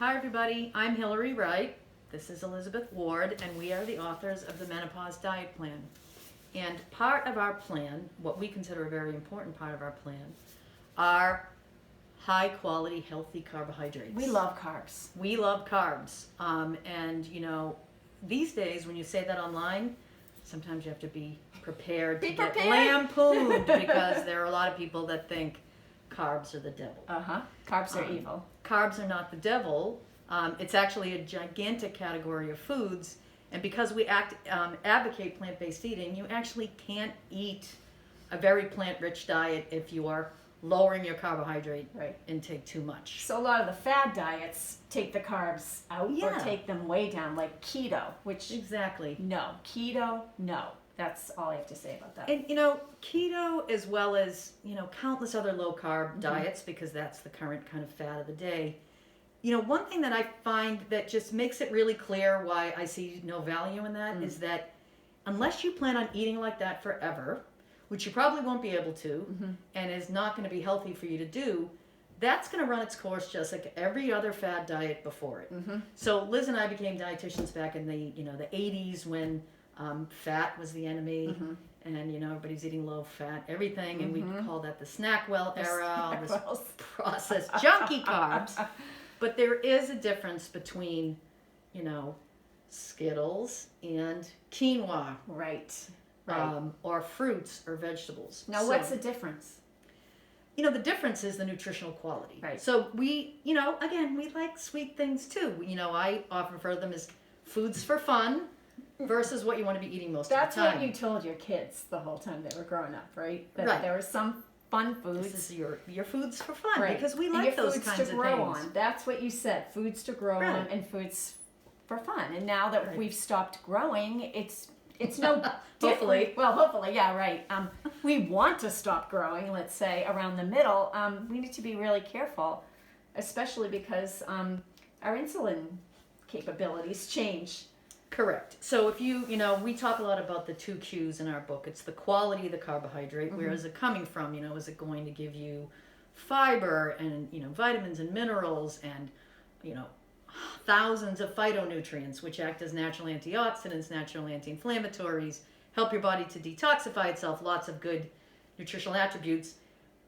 Hi everybody, I'm Hillary Wright. This is Elizabeth Ward, and we are the authors of the Menopause Diet Plan. And part of our plan, what we consider a very important part of our plan, are high quality, healthy carbohydrates. We love carbs. We love carbs. And these days when you say that online, sometimes you have to be prepared to get lampooned because there are a lot of people that think carbs are the devil. Carbs are evil. Carbs are not the devil. It's actually a gigantic category of foods. And because we advocate plant-based eating, you actually can't eat a very plant-rich diet if you are lowering your carbohydrate intake too much. So a lot of the fad diets take the carbs out or take them way down, like keto, which exactly. No. Keto, no. That's all I have to say about that. And keto, as well as countless other low-carb diets, because that's the current kind of fad of the day. One thing that I find that just makes it really clear why I see no value in that is that unless you plan on eating like that forever, which you probably won't be able to, and is not going to be healthy for you to do, that's going to run its course just like every other fad diet before it. So Liz and I became dietitians back in the the 80s when fat was the enemy, and everybody's eating low-fat everything, and we call that the Snackwell era, all this processed junky carbs. But there is a difference between, Skittles and quinoa. Right. Or fruits or vegetables. Now, what's the difference? The difference is the nutritional quality. Right. So we, again, we like sweet things too. I often refer to them as foods for fun versus what you want to be eating most of the time. That's what you told your kids the whole time they were growing up, right? That there were some fun foods. This is your foods for fun because we like those kinds of things. Foods to grow on. That's what you said. Foods to grow on and foods for fun. And now that we've stopped growing, it's no hopefully. Well, hopefully, yeah, right. We want to stop growing, let's say, around the middle. We need to be really careful, especially because our insulin capabilities change. Correct. So if we talk a lot about the 2 Qs in our book. It's the quality of the carbohydrate. Where is it coming from? Is it going to give you fiber and, vitamins and minerals and, thousands of phytonutrients, which act as natural antioxidants, natural anti-inflammatories, help your body to detoxify itself, lots of good nutritional attributes.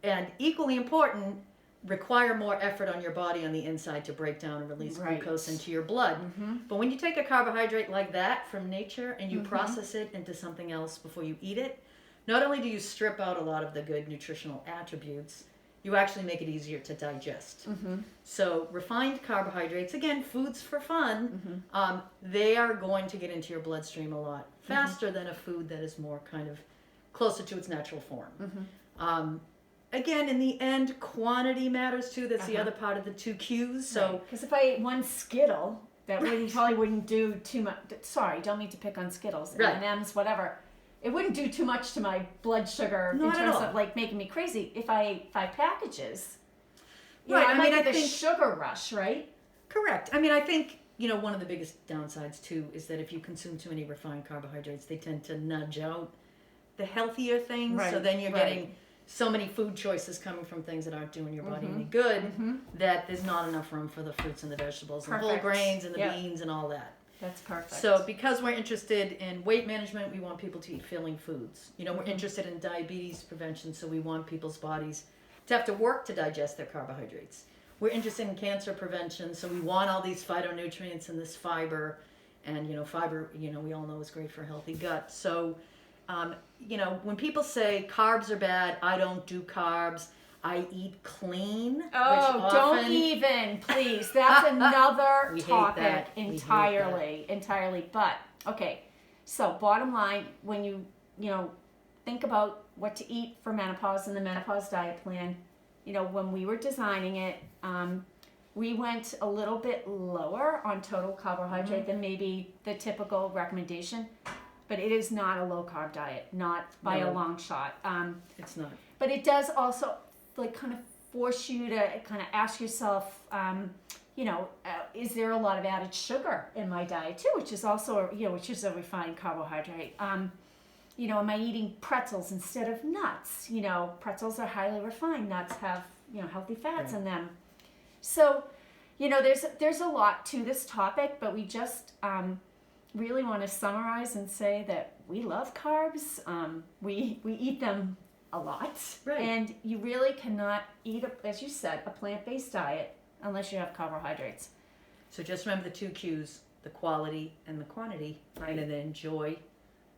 And equally important, require more effort on your body on the inside to break down and release glucose into your blood. But when you take a carbohydrate like that from nature and you process it into something else before you eat it, not only do you strip out a lot of the good nutritional attributes, you actually make it easier to digest. So refined carbohydrates, again, foods for fun, they are going to get into your bloodstream a lot faster than a food that is more kind of closer to its natural form. Again, in the end, quantity matters too. That's the other part of the 2 Qs. So, because if I ate one Skittle, that probably wouldn't do too much. Sorry, don't mean to pick on Skittles, M&Ms, whatever. It wouldn't do too much to my blood sugar in terms of making me crazy. If I ate 5 packages, I might get the sugar rush, right? Correct. I think one of the biggest downsides too is that if you consume too many refined carbohydrates, they tend to nudge out the healthier things. So then you're getting so many food choices coming from things that aren't doing your body any good that there's not enough room for the fruits and the vegetables and the whole grains and the beans and all that. That's perfect. So because we're interested in weight management, we want people to eat filling foods. We're interested in diabetes prevention, so we want people's bodies to have to work to digest their carbohydrates. We're interested in cancer prevention, so we want all these phytonutrients and this fiber. And, fiber, we all know is great for a healthy gut. So, when people say carbs are bad, I don't do carbs. I eat clean. Oh, don't even, please. That's another topic entirely. But, okay, so bottom line, when you think about what to eat for menopause and the menopause diet plan, when we were designing it, we went a little bit lower on total carbohydrate than maybe the typical recommendation. But it is not a low-carb diet, not by a long shot. It's not. But it does also kind of force you to kind of ask yourself, is there a lot of added sugar in my diet too, which is also, which is a refined carbohydrate. Am I eating pretzels instead of nuts? Pretzels are highly refined. Nuts have, healthy fats in them. So you know, there's a lot to this topic, but we just really want to summarize and say that we love carbs. We eat them a lot, Right. and you really cannot eat, as you said, a plant-based diet unless you have carbohydrates. So just remember the 2 Qs, the quality and the quantity, Right. and then enjoy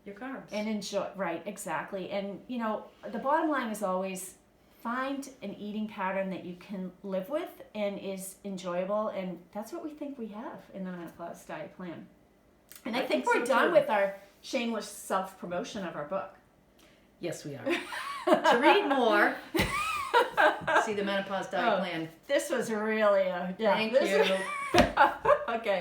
your carbs. And enjoy, right, exactly. And, you know, the bottom line is always find an eating pattern that you can live with and is enjoyable, and that's what we think we have in the Menopause Diet Plan. And I think we're so, done too. with our shameless self-promotion of our book. Yes, we are. To read more, see the Menopause Diet Plan. This was really a... Thank you. Okay.